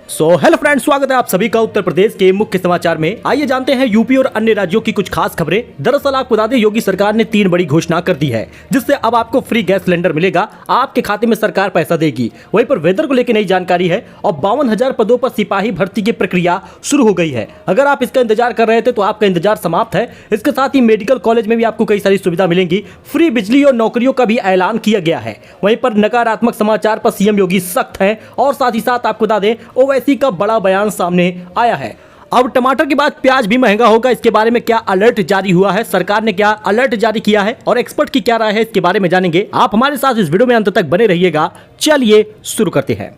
Hello friends, स्वागत है आप सभी का उत्तर प्रदेश के मुख्य समाचार में। आइए जानते हैं यूपी और अन्य राज्यों की कुछ खास खबरें। दरअसल आपको बता दें, योगी सरकार ने 3 बड़ी घोषणा कर दी है, जिससे अब आपको फ्री गैस सिलेंडर मिलेगा, आपके खाते में सरकार पैसा देगी। वहीं पर वेदर को लेकर नई जानकारी है और 52,000 पदों पर सिपाही भर्ती की प्रक्रिया शुरू हो गई है। अगर आप इसका इंतजार कर रहे थे तो आपका इंतजार समाप्त है। इसके साथ ही मेडिकल कॉलेज में भी आपको कई सारी सुविधा मिलेंगी। फ्री बिजली और नौकरियों का भी ऐलान किया गया है। वहीं पर नकारात्मक समाचार पर सीएम योगी सख्त हैं और साथ ही साथ आपको बता दें, ओवैसी का बड़ा बयान सामने आया है। अब टमाटर के बाद प्याज भी महंगा होगा, इसके बारे में क्या अलर्ट जारी हुआ है, सरकार ने क्या अलर्ट जारी किया है और एक्सपर्ट की क्या राय है, इसके बारे में जानेंगे। आप हमारे साथ इस वीडियो में अंत तक बने रहिएगा। चलिए शुरू करते हैं।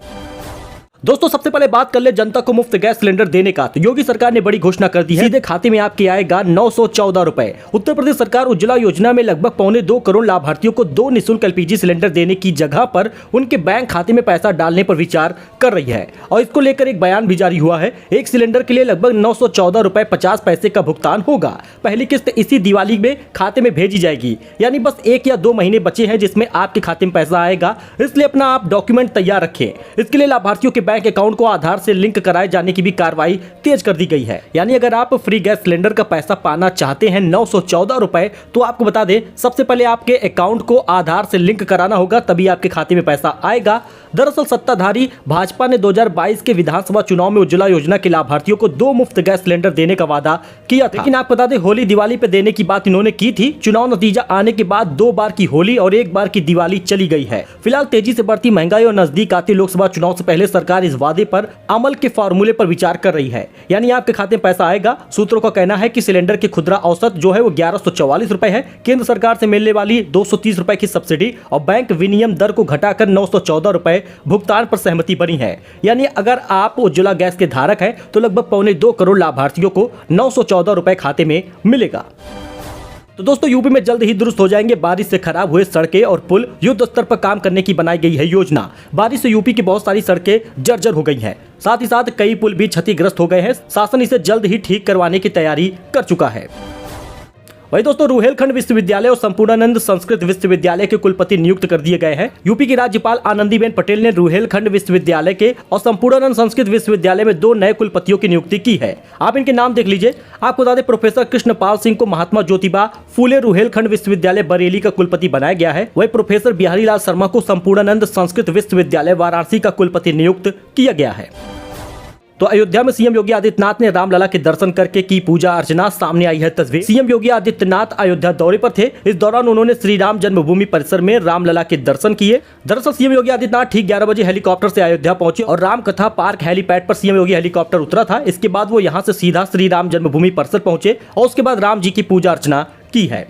दोस्तों, सबसे पहले बात कर ले जनता को मुफ्त गैस सिलेंडर देने का। तो योगी सरकार ने बड़ी घोषणा कर दी है। सीधे खाते में आपके आएगा 914 रुपए। उत्तर प्रदेश सरकार उज्ज्वला योजना में लगभग 2.25 करोड़ लाभार्थियों को 2 निःशुल्क एलपीजी सिलेंडर देने की जगह पर उनके बैंक खाते में पैसा डालने पर विचार कर रही है और इसको लेकर एक बयान भी जारी हुआ है। एक सिलेंडर के लिए लगभग 914 रुपए 50 पैसे का भुगतान होगा। पहली किस्त इसी दिवाली में खाते में भेजी जाएगी, यानी बस 1 या 2 महीने बचे हैं जिसमें आपके खाते में पैसा आएगा। इसलिए अपना आप डॉक्यूमेंट तैयार रखें। इसके लिए लाभार्थियों के बैंक अकाउंट को आधार से लिंक कराए जाने की भी कार्रवाई तेज कर दी गई है। यानी अगर आप फ्री गैस सिलेंडर का पैसा पाना चाहते हैं 914 रुपए, तो आपको बता दें, सबसे पहले आपके अकाउंट को आधार से लिंक कराना होगा, तभी आपके खाते में पैसा आएगा। दरअसल सत्ताधारी भाजपा ने 2022 के विधानसभा चुनाव में उज्ज्वला योजना के लाभार्थियों को 2 मुफ्त गैस सिलेंडर देने का वादा किया था, लेकिन आपको बता दें, होली दिवाली पे देने की बात इन्होंने की थी। चुनाव नतीजा आने के बाद 2 बार की होली और 1 बार की दिवाली चली गई है। फिलहाल तेजी से बढ़ती महंगाई और नजदीक आती लोकसभा चुनाव से पहले सरकार इस वादे पर अमल के फार्मूले पर विचार कर रही है, यानी आपके खाते में पैसा आएगा। सूत्रों का कहना है कि सिलेंडर की खुदरा औसत जो है वो 1144 रुपए है। केंद्र सरकार से मिलने वाली 230 रुपए की सब्सिडी और बैंक विनिमय दर को घटाकर 914 रुपए भुगतान पर सहमति बनी है। यानी अगर आप उज्ज्वला गैस के धारक हैं तो लगभग 2.25 करोड़ लाभार्थियों को 914 रुपए खाते में मिलेगा। तो दोस्तों, यूपी में जल्द ही दुरुस्त हो जाएंगे बारिश से खराब हुए सड़कें और पुल। युद्ध स्तर पर काम करने की बनाई गई है योजना। बारिश से यूपी की बहुत सारी सड़कें जर्जर हो गई हैं, साथ ही साथ कई पुल भी क्षतिग्रस्त हो गए हैं। शासन इसे जल्द ही ठीक करवाने की तैयारी कर चुका है। वही दोस्तों, रुहेलखंड विश्वविद्यालय और संपूर्णानंद संस्कृत विश्वविद्यालय के कुलपति नियुक्त कर दिए गए हैं। यूपी की राज्यपाल आनंदीबेन पटेल ने रुहेलखंड विश्वविद्यालय के और संपूर्णानंद संस्कृत विश्वविद्यालय में 2 नए कुलपतियों की नियुक्ति की है। आप इनके नाम देख लीजिए। आपको बता दें, प्रोफेसर कृष्णपाल सिंह को महात्मा ज्योतिबा फूले रुहेलखंड विश्वविद्यालय बरेली का कुलपति बनाया गया है। वही प्रोफेसर बिहारी लाल शर्मा को संपूर्णानंद संस्कृत विश्वविद्यालय वाराणसी का कुलपति नियुक्त किया गया है। तो अयोध्या में सीएम योगी आदित्यनाथ ने रामलला के दर्शन करके की पूजा अर्चना। सामने आई है तस्वीर। सीएम योगी आदित्यनाथ अयोध्या दौरे पर थे। इस दौरान उन्होंने श्री राम जन्मभूमि परिसर में रामलला के दर्शन किए। दरअसल सीएम योगी आदित्यनाथ ठीक 11 बजे हेलीकॉप्टर से अयोध्या पहुंचे और रामकथा पार्क हेलीपैड पर सीएम योगी हेलीकॉप्टर उतरा था। इसके बाद वो यहां से सीधा श्री राम जन्मभूमि परिसर पहुंचे और उसके बाद राम जी की पूजा अर्चना की है।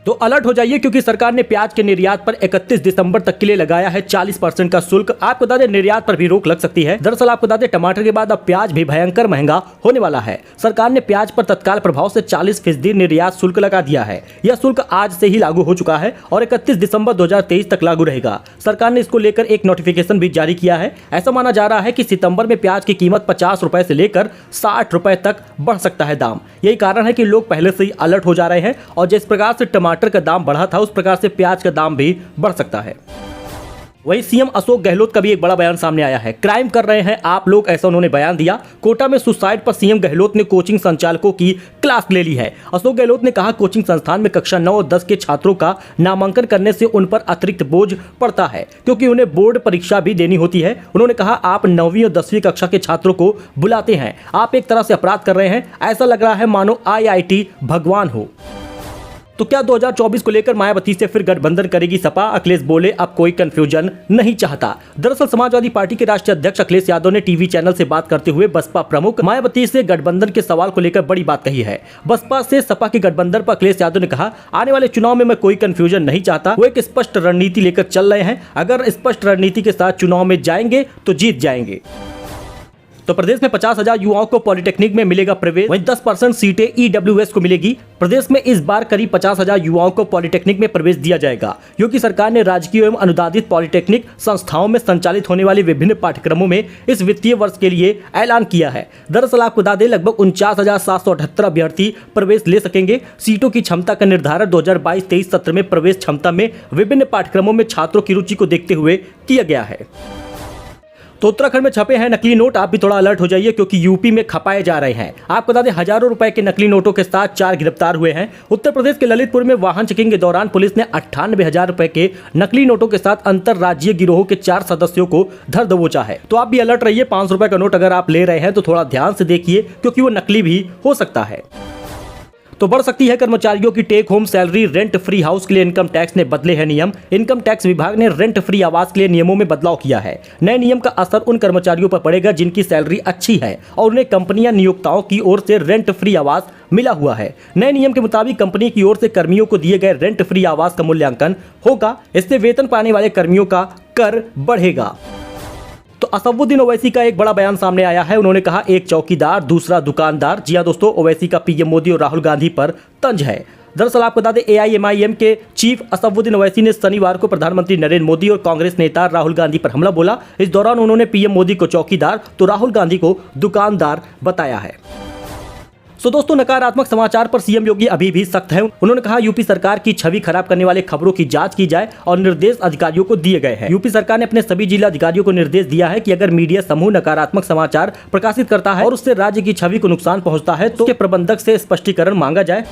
तो अलर्ट हो जाइए, क्योंकि सरकार ने प्याज के निर्यात पर 31 दिसंबर तक के लिए लगाया है 40% का शुल्क। आपको बता दें, निर्यात पर भी रोक लग सकती है। दरअसल आपको बता दें, टमाटर के बाद अब प्याज भी भयंकर महंगा होने वाला है। सरकार ने प्याज पर तत्काल प्रभाव से 40% निर्यात शुल्क लगा दिया है। यह शुल्क आज से ही लागू हो चुका है और 31 दिसंबर 2023 तक लागू रहेगा। सरकार ने इसको लेकर एक नोटिफिकेशन भी जारी किया है। ऐसा माना जा रहा है कि सितंबर में प्याज की कीमत 50 रुपए से लेकर 60 रुपए तक बढ़ सकता है दाम। यही कारण है कि लोग पहले से ही अलर्ट हो जा रहे हैं और जिस प्रकार से टमाटर का दाम बढ़ा था, उस प्रकार से प्याज का दाम भी बढ़ सकता है। वही सीएम अशोक गहलोत का भी एक बड़ा बयान सामने आया है। क्राइम कर रहे हैं आप लोग, ऐसा उन्होंने बयान दिया। कोटा में सुसाइड पर सीएम गहलोत ने कोचिंग संचालकों की क्लास ले ली है। अशोक गहलोत ने कहा, कोचिंग संस्थान में कक्षा 9 और 10 के छात्रों का नामांकन करने से उन पर अतिरिक्त बोझ पड़ता है, क्योंकि उन्हें बोर्ड परीक्षा भी देनी होती है। उन्होंने कहा, आप 9वीं और 10वीं कक्षा के छात्रों को बुलाते हैं, आप एक तरह से अपराध कर रहे हैं। ऐसा लग रहा है मानो IIT भगवान हो। तो क्या 2024 को लेकर मायावती से फिर गठबंधन करेगी सपा? अखिलेश बोले, अब कोई कंफ्यूजन नहीं चाहता। दरअसल समाजवादी पार्टी के राष्ट्रीय अध्यक्ष अखिलेश यादव ने टीवी चैनल से बात करते हुए बसपा प्रमुख मायावती से गठबंधन के सवाल को लेकर बड़ी बात कही है। बसपा से सपा के गठबंधन पर अखिलेश यादव ने कहा, आने वाले चुनाव में मैं कोई कंफ्यूजन नहीं चाहता। वो एक स्पष्ट रणनीति लेकर चल रहे हैं। अगर स्पष्ट रणनीति के साथ चुनाव में जाएंगे तो जीत जाएंगे। तो प्रदेश में 50,000 युवाओं को पॉलिटेक्निक में मिलेगा प्रवेश। वहीं 10% सीटें EWS को मिलेगी। प्रदेश में इस बार करीब 50,000 युवाओं को पॉलिटेक्निक में प्रवेश दिया जाएगा। योगी सरकार ने राजकीय एवं अनुदानित पॉलिटेक्निक संस्थाओं में संचालित होने वाले विभिन्न पाठ्यक्रमों में इस वित्तीय वर्ष के लिए ऐलान किया है। दरअसल आपको बता दें, लगभग 49,778 अभ्यर्थी प्रवेश ले सकेंगे। सीटों की क्षमता का निर्धारण 2022-23 सत्र में प्रवेश क्षमता में विभिन्न पाठ्यक्रमों में छात्रों की रुचि को देखते हुए किया गया है। तो उत्तराखंड में छपे हैं नकली नोट, आप भी थोड़ा अलर्ट हो जाइए क्योंकि यूपी में खपाए जा रहे हैं। आपको बता दें हजारों रुपए के नकली नोटों के साथ 4 गिरफ्तार हुए हैं। उत्तर प्रदेश के ललितपुर में वाहन चेकिंग के दौरान पुलिस ने 98,000 रुपए के नकली नोटों के साथ अंतरराज्यीय गिरोह के 4 सदस्यों को धर दबोचा है। तो आप भी अलर्ट रहिए, 500 रुपए का नोट अगर आप ले रहे हैं तो थोड़ा ध्यान से देखिए क्योंकि वो नकली भी हो सकता है। तो बढ़ सकती है कर्मचारियों की take home salary. Rent free house के लिए इनकम टैक्स ने बदले हैं नियम। इनकम टैक्स विभाग ने रेंट फ्री आवास के लिए नियमों में बदलाव किया है। नए नियम का असर उन कर्मचारियों पर पड़ेगा जिनकी सैलरी अच्छी है और उन्हें कंपनियां नियोक्ताओं की ओर से रेंट फ्री आवास मिला हुआ है। नए नियम के मुताबिक कंपनी की ओर से कर्मियों को दिए गए रेंट फ्री आवास का मूल्यांकन होगा। इससे वेतन पाने वाले कर्मियों का कर बढ़ेगा। तो असदुद्दीन ओवैसी का एक बड़ा बयान सामने आया है। उन्होंने कहा एक चौकीदार दूसरा दुकानदार। जी हां दोस्तों, ओवैसी का पीएम मोदी और राहुल गांधी पर तंज है। दरअसल आपको बता दें AIMIM के चीफ असदुद्दीन ओवैसी ने शनिवार को प्रधानमंत्री नरेंद्र मोदी और कांग्रेस नेता राहुल गांधी पर हमला बोला। इस दौरान उन्होंने पीएम मोदी को चौकीदार तो राहुल गांधी को दुकानदार बताया है। दोस्तों, नकारात्मक समाचार पर सीएम योगी अभी भी सख्त हैं। उन्होंने कहा यूपी सरकार की छवि खराब करने वाले खबरों की जांच की जाए और निर्देश अधिकारियों को दिए गए हैं। यूपी सरकार ने अपने सभी जिला अधिकारियों को निर्देश दिया है कि अगर मीडिया समूह नकारात्मक समाचार प्रकाशित करता है और उससे राज्य की छवि को नुकसान पहुंचता है तो उसके प्रबंधक से स्पष्टीकरण मांगा जाए।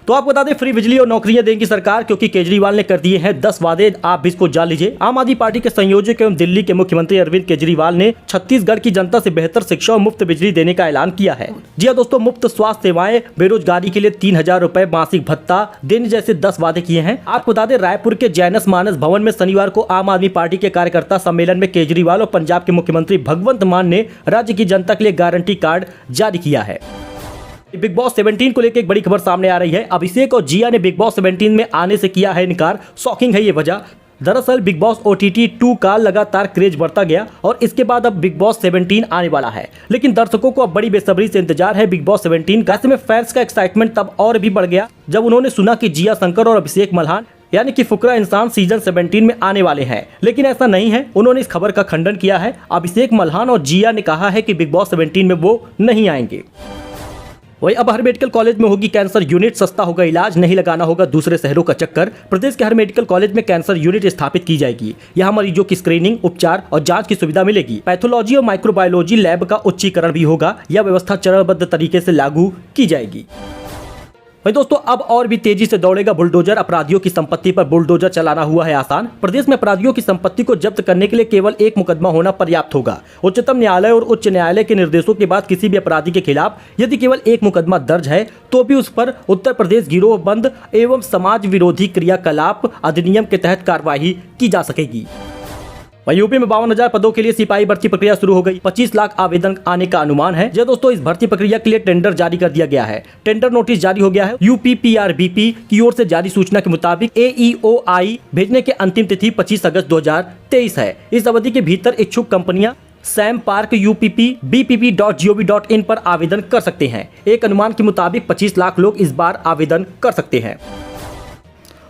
तो आपको बता दें फ्री बिजली और नौकरियां देंगी सरकार क्योंकि केजरीवाल ने कर दिए हैं 10 वादे, आप भी इसको जान लीजिए। आम आदमी पार्टी के संयोजक एवं दिल्ली के मुख्यमंत्री अरविंद केजरीवाल ने छत्तीसगढ़ की जनता से बेहतर शिक्षा और मुफ्त बिजली देने का ऐलान किया है। जी हां दोस्तों, मुफ्त स्वास्थ्य सेवाएं, बेरोजगारी के लिए 3,000 रुपए मासिक भत्ता देने जैसे 10 वादे किए हैं। आपको बता दें रायपुर के जैनस मानस भवन में शनिवार को आम आदमी पार्टी के कार्यकर्ता सम्मेलन में केजरीवाल और पंजाब के मुख्यमंत्री भगवंत मान ने राज्य की जनता के लिए गारंटी कार्ड जारी किया है। बिग बॉस 17 को लेकर एक बड़ी खबर सामने आ रही है। अभिषेक और जिया ने बिग बॉस 17 में आने से किया है इनकार। शॉकिंग है ये वजह। दरअसल बिग बॉस OTT 2 का लगातार क्रेज बढ़ता गया और इसके बाद अब बिग बॉस 17 आने वाला है, लेकिन दर्शकों को अब बड़ी बेसब्री से इंतजार है बिग बॉस 17 का। ऐसे में फैंस का एक्साइटमेंट तब और भी बढ़ गया जब उन्होंने सुना कि जिया शंकर और अभिषेक मल्हान यानी कि फुकरा इंसान सीजन 17 में आने वाले हैं, लेकिन ऐसा नहीं है। उन्होंने इस खबर का खंडन किया है। अभिषेक मल्हान और जिया ने कहा है कि बिग बॉस 17 में वो नहीं आएंगे। वही अब हर मेडिकल कॉलेज में होगी कैंसर यूनिट, सस्ता होगा इलाज, नहीं लगाना होगा दूसरे शहरों का चक्कर। प्रदेश के हर मेडिकल कॉलेज में कैंसर यूनिट स्थापित की जाएगी। यहाँ मरीजों की स्क्रीनिंग, उपचार और जांच की सुविधा मिलेगी। पैथोलॉजी और माइक्रोबायोलॉजी लैब का उच्चीकरण भी होगा। यह व्यवस्था चरणबद्ध तरीके से लागू की जाएगी। वही दोस्तों, अब और भी तेजी से दौड़ेगा बुलडोजर। अपराधियों की संपत्ति पर बुलडोजर चलाना हुआ है आसान। प्रदेश में अपराधियों की संपत्ति को जब्त करने के लिए केवल एक मुकदमा होना पर्याप्त होगा। उच्चतम न्यायालय और उच्च न्यायालय के निर्देशों के बाद किसी भी अपराधी के खिलाफ यदि केवल एक मुकदमा दर्ज है तो भी उस पर उत्तर प्रदेश गिरोहबंद एवं समाज विरोधी क्रियाकलाप अधिनियम के तहत कार्रवाई की जा सकेगी। यूपी में 52,000 पदों के लिए सिपाही भर्ती प्रक्रिया शुरू हो गई। 25 लाख आवेदन आने का अनुमान है। जी दोस्तों, इस भर्ती प्रक्रिया के लिए टेंडर जारी कर दिया गया है। टेंडर नोटिस जारी हो गया है। UPPRBP की ओर से जारी सूचना के मुताबिक AEOI भेजने की अंतिम तिथि 25 अगस्त 2023 है। इस अवधि के भीतर इच्छुक कंपनियां sampark.uppbpp.gov.in पर आवेदन कर सकते हैं। एक अनुमान के मुताबिक 25 लाख लोग इस बार आवेदन कर सकते हैं।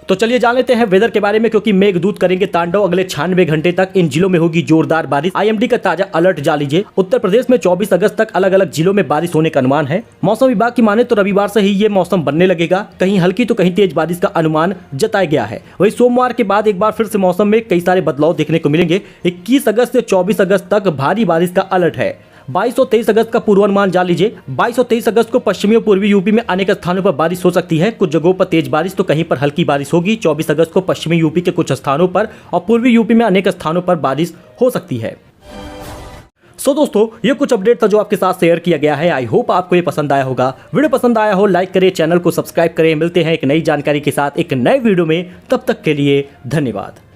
तो चलिए जान लेते हैं वेदर के बारे में, क्योंकि मेघदूत करेंगे तांडव। अगले 96 घंटे तक इन जिलों में होगी जोरदार बारिश। IMD का ताजा अलर्ट जान लीजिए। उत्तर प्रदेश में 24 अगस्त तक अलग अलग जिलों में बारिश होने का अनुमान है। मौसम विभाग की माने तो रविवार से ही ये मौसम बनने लगेगा। कहीं हल्की तो कहीं तेज बारिश का अनुमान जताया गया है। वही सोमवार के बाद एक बार फिर से मौसम में कई सारे बदलाव देखने को मिलेंगे। 21 अगस्त से 24 अगस्त तक भारी बारिश का अलर्ट है। 22 और 23 अगस्त का पूर्वानुमान जान लीजिए। 22 और 23 अगस्त को पश्चिमी और पूर्वी यूपी में अनेक स्थानों पर बारिश हो सकती है। कुछ जगहों पर तेज बारिश तो कहीं पर हल्की बारिश होगी। 24 अगस्त को पश्चिमी यूपी के कुछ स्थानों पर और पूर्वी यूपी में अनेक स्थानों पर बारिश हो सकती है। दोस्तों, ये कुछ अपडेट था जो आपके साथ शेयर किया गया है। आई होप आपको ये पसंद आया होगा। वीडियो पसंद आया हो लाइक करें, चैनल को सब्सक्राइब करें। मिलते हैं एक नई जानकारी के साथ एक नए वीडियो में। तब तक के लिए धन्यवाद।